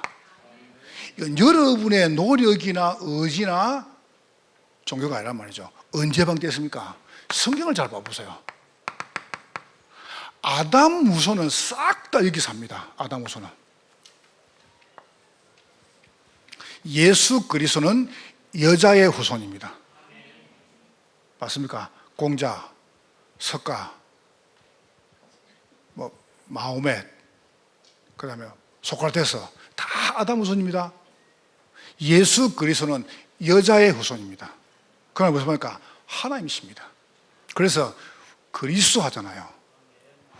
이건 여러분의 노력이나 의지나 종교가 아니란 말이죠. 언제 해방됐습니까? 성경을 잘 봐보세요. 아담 후손은 싹 다 여기 삽니다. 아담 후손은. 예수 그리스도는 여자의 후손입니다. 맞습니까? 공자, 석가, 마호멧, 그 다음에 소크라테스 다 아담 후손입니다. 예수 그리스도는 여자의 후손입니다. 그러나 무슨 말입니까? 하나님이십니다. 그래서 그리스도 하잖아요.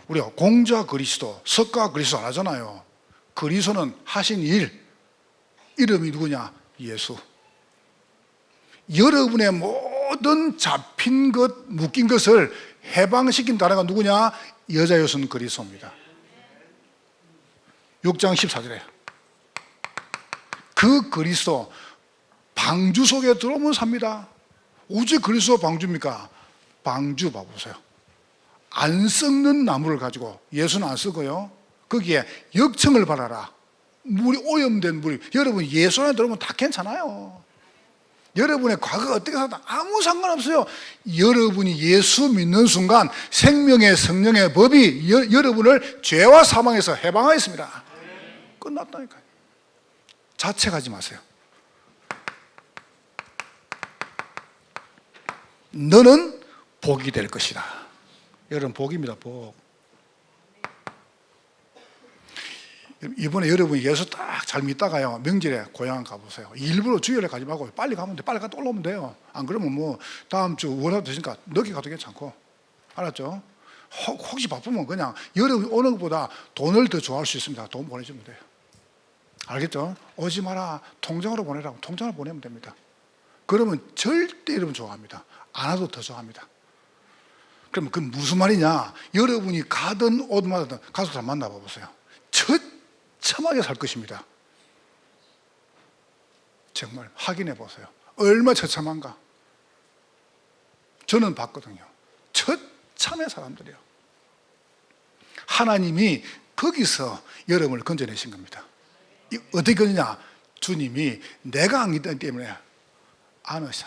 우리가 공자 그리스도, 석가 그리스도 안 하잖아요. 그리스도는 하신 일, 이름이 누구냐? 예수. 여러분의 모든 잡힌 것, 묶인 것을 해방시킨 단어가 누구냐? 여자 요소는 그리스도입니다. 6장 14절에 그 그리스도 방주 속에 들어오면 삽니다. 어째 그리스도 방주입니까? 방주 봐보세요. 안 썩는 나무를 가지고, 예수는 안 썩어요. 거기에 역청을 바라라. 물이 오염된 물이, 여러분 예수 안에 들어오면 다 괜찮아요. 여러분의 과거가 어떻게 살다 아무 상관없어요. 여러분이 예수 믿는 순간 생명의 성령의 법이 여러분을 죄와 사망에서 해방하였습니다. 끝났다니까요. 자책하지 마세요. 너는 복이 될 것이다. 여러분 복입니다. 복. 이번에 여러분이 예수 딱 잘 믿다가요, 명절에 고향 가보세요. 일부러 주일에 가지 말고 빨리 가면 돼. 빨리 갔다 올라오면 돼요. 안 그러면 뭐 다음 주 월화도 되니까 늦게 가도 괜찮고. 알았죠? 혹시 바쁘면 그냥 여러분이 오는 것보다 돈을 더 좋아할 수 있습니다. 돈 보내주면 돼요. 알겠죠? 오지 마라, 통장으로 보내라고. 통장으로 보내면 됩니다. 그러면 절대 여러분 좋아합니다. 안 와도 더 좋아합니다. 그러면 그건 무슨 말이냐? 여러분이 가든 어디마든 가서 잘 만나봐 보세요. 처참하게 살 것입니다. 정말 확인해 보세요. 얼마나 처참한가? 저는 봤거든요. 처참한 사람들이요. 하나님이 거기서 여러분을 건져내신 겁니다. 어떻게 그러냐? 주님이 내가 안 믿기 때문에 안으셔.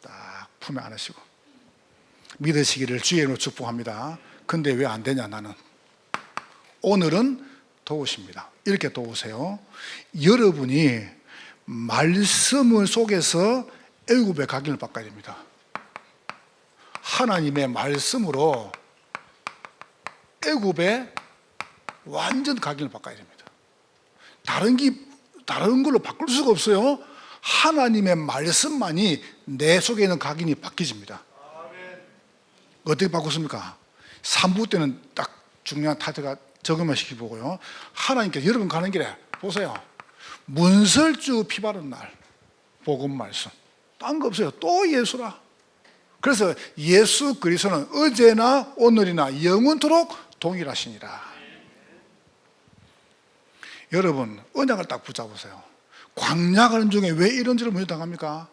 딱 품에 안으시고 믿으시기를 주의 이름으로 축복합니다. 근데 왜 안 되냐? 나는 오늘은 도우십니다. 이렇게 도우세요. 여러분이 말씀 속에서 애굽의 각인을 바꿔야 됩니다. 하나님의 말씀으로 애굽의 완전 각인을 바꿔야 됩니다. 다른 걸로 바꿀 수가 없어요. 하나님의 말씀만이 내 속에 있는 각인이 바뀌집니다. 어떻게 바꿨습니까? 3부 때는 딱 중요한 타이틀가 적응만 시켜보고요. 하나님께서 여러분 가는 길에 보세요. 문설주 피 바른 날 복음 말씀, 딴 거 없어요. 또 예수라. 그래서 예수 그리스도는 어제나 오늘이나 영원토록 동일하시니라. 여러분 언약을 딱 붙잡으세요. 광야 가는 중에 왜 이런 일을 먼저 당합니까?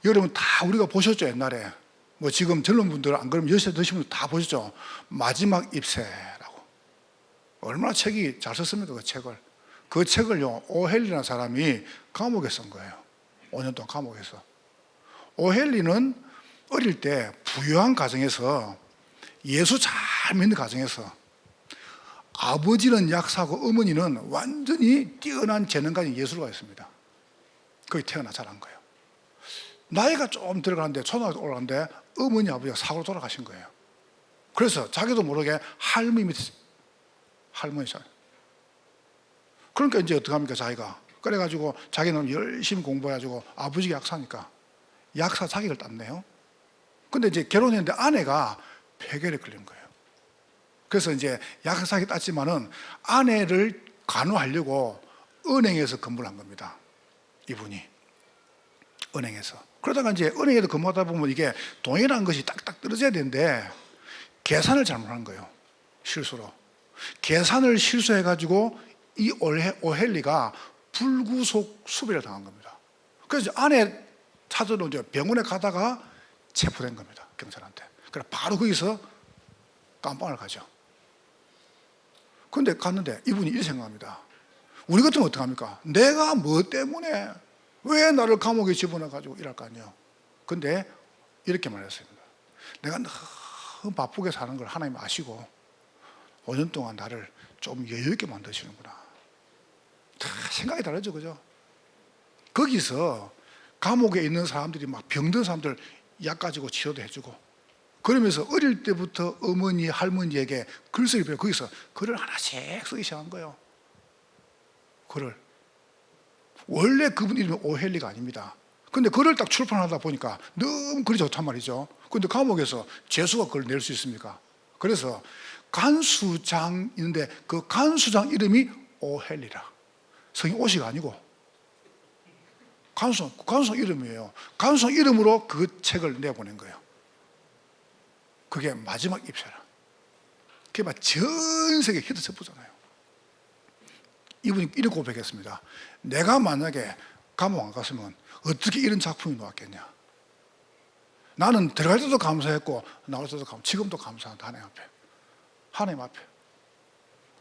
여러분 다 우리가 보셨죠. 옛날에 뭐 지금 젊은 분들 안 그러면 연세 드신 분들 다 보셨죠. 마지막 입새라고. 얼마나 책이 잘 썼습니까? 그 책을. 그 책을요 오헬리라는 사람이 감옥에 쓴 거예요. 5년 동안 감옥에서. 오헬리는 어릴 때 부유한 가정에서, 예수 잘 믿는 가정에서, 아버지는 약사고 어머니는 완전히 뛰어난 재능 가진 예술가였습니다. 거기 태어나 자란 거예요. 나이가 좀 들어가는데, 초등학교 올라가는데 어머니 아버지가 사고로 돌아가신 거예요. 그래서 자기도 모르게 할머니 밑에, 할머니 잘. 그러니까 이제 어떡합니까 자기가. 그래가지고 자기는 열심히 공부해가지고 아버지가 약사니까 약사 자격을 땄네요. 근데 이제 결혼했는데 아내가 폐결에 걸린 거예요. 그래서 이제 약사 자격 땄지만은 아내를 간호하려고 은행에서 근무를 한 겁니다. 이분이 은행에서. 그러다가 이제 은행에서 근무하다 보면 이게 돈이라는 것이 딱딱 떨어져야 되는데 계산을 잘못한 거예요. 실수로. 계산을 실수해가지고 이 오헬리가 불구속 수배를 당한 겁니다. 그래서 아내 찾으러 이제 병원에 가다가 체포된 겁니다. 경찰한테. 그래서 바로 거기서 깜빵을 가죠. 그런데 갔는데 이분이 이렇게 생각합니다. 우리 같으면 어떡합니까? 내가 뭐 때문에 왜 나를 감옥에 집어넣어가지고 일할 거 아니에요. 근데 이렇게 말했습니다. 내가 너무 바쁘게 사는 걸 하나님 아시고 5년 동안 나를 좀 여유 있게 만드시는구나. 다 생각이 다르죠, 그죠? 거기서 감옥에 있는 사람들이 막 병든 사람들 약 가지고 치료도 해주고, 그러면서 어릴 때부터 어머니 할머니에게 글쓰기 배워 거기서 글을 하나씩 쓰기 시작한 거예요. 글을. 원래 그분 이름이 오헬리가 아닙니다. 근데 글을 딱 출판하다 보니까 너무 글이 좋단 말이죠. 근데 감옥에서 재수가 글을 낼 수 있습니까? 그래서 간수장 있는데 그 간수장 이름이 오헬리라. 성이 오시가 아니고 간수장 이름이에요. 간수장 이름으로 그 책을 내보낸 거예요. 그게 마지막 입사라. 그게 막 전 세계 히트쳤잖아요. 이분이 이렇게 고백했습니다. 내가 만약에 감옥 안 갔으면 어떻게 이런 작품이 나왔겠냐. 나는 들어갈 때도 감사했고 나올 때도 지금도 감사한다. 하나님 앞에.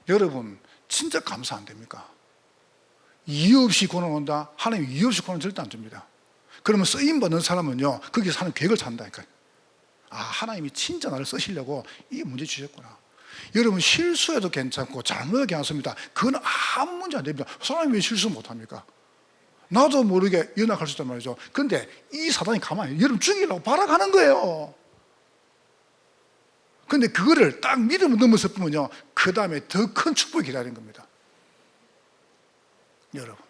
여러분 진짜 감사 안 됩니까? 이유 없이 고난 온다. 하나님 이유 없이 고난 절대 안 줍니다. 그러면 쓰임 받는 사람은요 거기서 하는 계획을 찾는다니까요. 아, 하나님이 진짜 나를 쓰시려고 이 문제 주셨구나. 여러분 실수해도 괜찮고 잘못해도 괜찮습니다. 그건 아무 문제 안 됩니다. 사람이 왜 실수 못합니까? 나도 모르게 연약할 수 있단 말이죠. 그런데 이 사단이 가만히 여러분 죽이려고 발악하는 거예요. 그런데 그거를 딱 믿음을 넘어서 보면요 그 다음에 더 큰 축복이 기다리는 겁니다. 여러분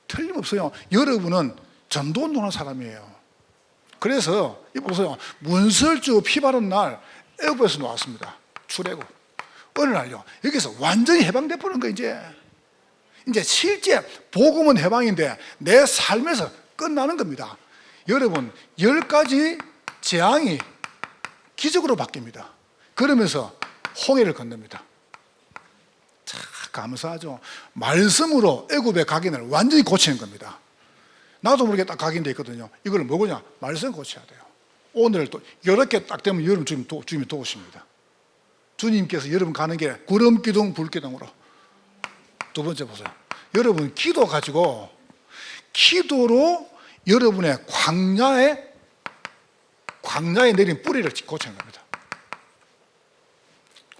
틀림없어요. 여러분은 전도운동하는 사람이에요. 그래서 이 보세요. 문설주 피 바른 날 애굽에서 나왔습니다. 출애굽. 어느 날요 여기서 완전히 해방돼 버린 거예요. 이제 실제 복음은 해방인데 내 삶에서 끝나는 겁니다. 여러분 10가지 재앙이 기적으로 바뀝니다. 그러면서 홍해를 건넙니다. 참 감사하죠. 말씀으로 애굽의 각인을 완전히 고치는 겁니다. 나도 모르게 딱 각인돼 있거든요. 이걸 뭐냐? 말씀 고쳐야 돼요. 오늘 또 이렇게 딱 되면 여러분 주님이 도우십니다. 주님께서 여러분 가는 길에 구름기둥 불기둥으로. 두 번째 보세요. 여러분 기도 가지고 기도로 여러분의 광야에 내린 뿌리를 고치는 겁니다.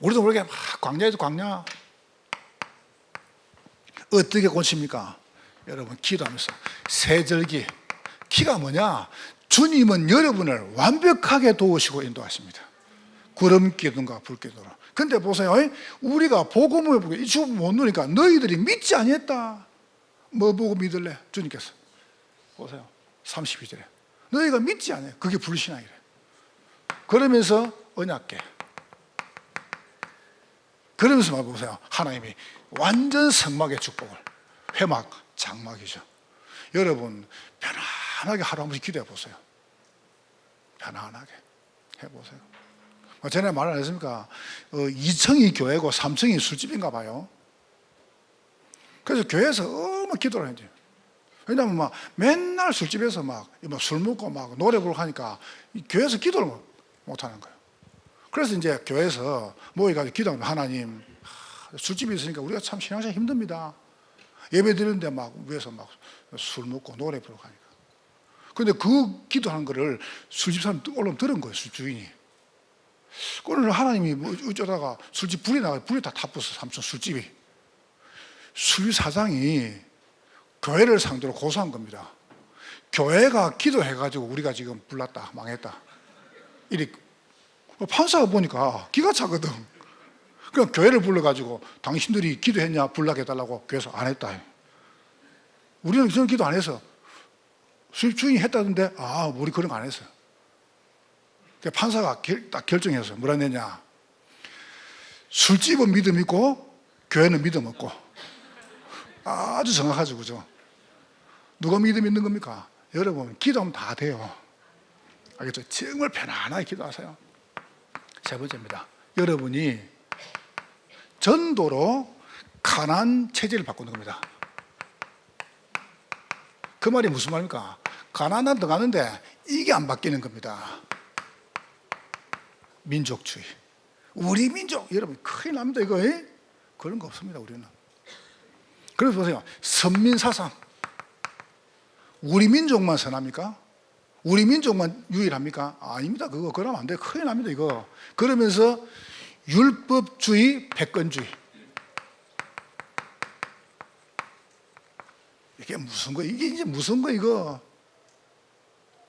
우리도 모르게 광야에도 광야. 어떻게 고칩니까? 여러분 기도하면서 세절기. 기가 뭐냐? 주님은 여러분을 완벽하게 도우시고 인도하십니다. 구름기둥과 불기둥으로. 근데 보세요. 우리가 복음을 보고 이 주님 못 누리니까 너희들이 믿지 아니했다. 뭐 보고 믿을래? 주님께서. 보세요. 32절에. 너희가 믿지 않아요. 그게 불신앙이래. 그러면서 언약궤. 그러면서 말 보세요. 하나님이 완전 성막의 축복을. 회막, 장막이죠. 여러분 편안하게 하루 한 번씩 기도해 보세요. 편안하게 해보세요. 전에 말 안 했습니까? 2층이 교회고 3층이 술집인가 봐요. 그래서 교회에서 얼마나 기도를 했지. 왜냐하면 막 맨날 술집에서 막 술 먹고 막 노래 부르고 하니까 교회에서 기도를 못 하는 거예요. 그래서 이제 교회에서 모여가지고 기도하면 하나님, 술집이 있으니까 우리가 참 신앙생활 힘듭니다. 예배 드리는데 막 위에서 막 술 먹고 노래 부르고 하니까. 근데 그 기도하는 거를 술집 사람 올라오면 들은 거예요, 술 주인이. 오늘 하나님이 뭐 어쩌다가 술집 불이 나가 불이 다 타버렸어. 삼촌 술집이. 술집 사장이 교회를 상대로 고소한 겁니다. 교회가 기도해가지고 우리가 지금 불났다 망했다. 이리 판사가 보니까 기가 차거든. 그냥 교회를 불러가지고 당신들이 기도했냐 불나게 해달라고 교회에서 안 했다. 우리는 그런 기도 안 해서 술집 주인이 했다던데 우리 그런 거 안 했어요. 판사가 딱 결정해서 뭐라 했냐. 술집은 믿음 있고 교회는 믿음 없고. 아주 정확하죠. 그죠? 누가 믿음 있는 겁니까? 여러분 기도하면 다 돼요. 알겠죠? 정말 편안하게 기도하세요. 세 번째입니다. 여러분이 전도로 가나안 체제를 바꾸는 겁니다. 그 말이 무슨 말입니까? 가나안 들어가는데 이게 안 바뀌는 겁니다. 민족주의. 우리 민족, 여러분 큰일 납니다 이거. 그런 거 없습니다 우리는. 그래서 보세요. 선민사상. 우리 민족만 선합니까? 우리 민족만 유일합니까? 아닙니다. 그러면 안 돼요. 큰일 납니다 이거. 그러면서 율법주의, 패권주의. 이게 무슨 거, 이게 이제 무슨 거, 이거.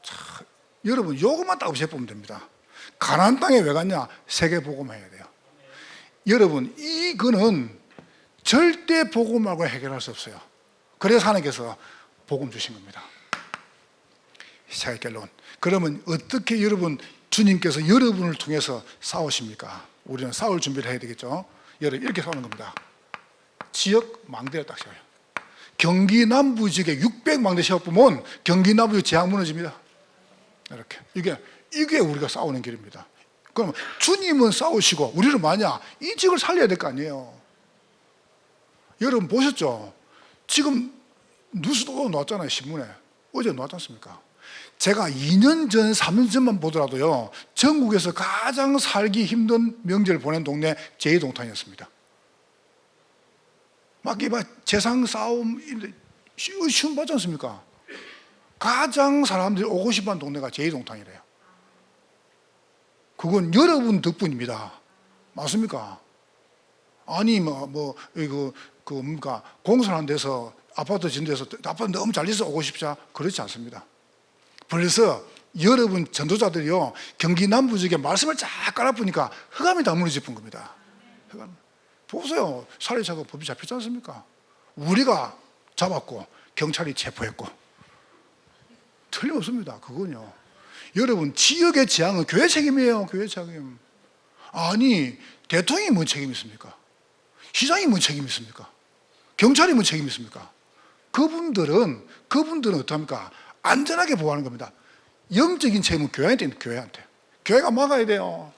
참, 여러분, 요것만 딱 없애보면 됩니다. 가나안 땅에 왜 갔냐? 세계복음만 해야 돼요. 여러분, 이거는 절대 복음하고 해결할 수 없어요. 그래서 하나님께서 복음 주신 겁니다. 자, 결론. 그러면 어떻게 여러분, 주님께서 여러분을 통해서 싸우십니까? 우리는 싸울 준비를 해야 되겠죠. 여러분, 이렇게 싸우는 겁니다. 지역 망대를 딱 세워요. 경기 남부 지역에 600망대 세워보면 경기 남부 지역 무너집니다. 이렇게. 이게 우리가 싸우는 길입니다. 그럼 주님은 싸우시고 우리는 뭐냐? 이 지역을 살려야 될 거 아니에요. 여러분 보셨죠? 지금 뉴스도 나왔잖아요. 신문에. 어제 나왔지 않습니까? 제가 2년 전, 3년 전만 보더라도요, 전국에서 가장 살기 힘든 명절을 보낸 동네 제2동탄이었습니다. 막 재상 싸움 쉬운 받지 않습니까? 가장 사람들이 오고 싶어하는 동네가 제2동탄이래요. 그건 여러분 덕분입니다. 맞습니까? 아니 뭡니까? 공사하는 데서 아파트 짓는 데서 아파트 너무 잘 돼서 오고 싶자? 그렇지 않습니다. 그래서 여러분 전도자들이요, 경기 남부 지역에 말씀을 쫙 깔아보니까 흑암이 다 무너집은 겁니다. 흑암. 보세요. 살해자가 법이 잡혔지 않습니까? 우리가 잡았고 경찰이 체포했고. 틀림없습니다. 그건요. 여러분, 지역의 재앙은 교회 책임이에요. 교회 책임. 아니, 대통령이 뭔 책임이 있습니까? 시장이 뭔 책임이 있습니까? 경찰이 뭔 책임이 있습니까? 그분들은 어떡합니까? 안전하게 보호하는 겁니다. 영적인 책임은 교회한테 있는 교회한테. 교회가 막아야 돼요.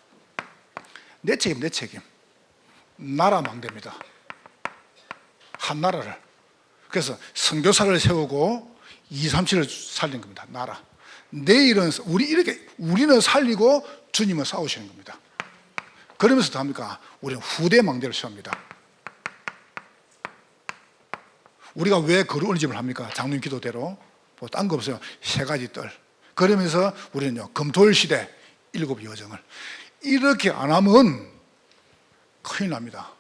내 책임. 나라 망대입니다. 한 나라를. 그래서 선교사를 세우고 237을 살린 겁니다. 나라. 내일은 우리는 살리고 주님은 싸우시는 겁니다. 그러면서 더 합니까? 우리는 후대 망대를 세웁니다. 우리가 왜 거룩한 집을 합니까? 장로님 기도대로. 뭐 딴 거 없어요. 3가지 뜰. 그러면서 우리는요, 금토일 시대 7 여정을. 이렇게 안 하면 큰일 납니다.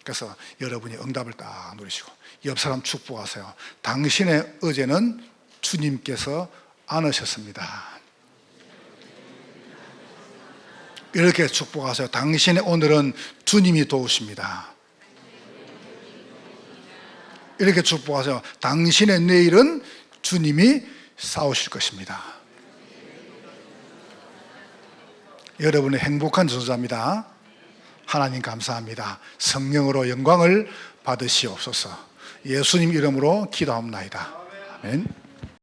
그래서 여러분이 응답을 딱 누리시고 옆 사람 축복하세요. 당신의 어제는 주님께서 안으셨습니다. 이렇게 축복하세요. 당신의 오늘은 주님이 도우십니다. 이렇게 축복하세요. 당신의 내일은 주님이 싸우실 것입니다. 여러분의 행복한 전도자입니다. 하나님 감사합니다. 성령으로 영광을 받으시옵소서. 예수님 이름으로 기도합니다. 아멘.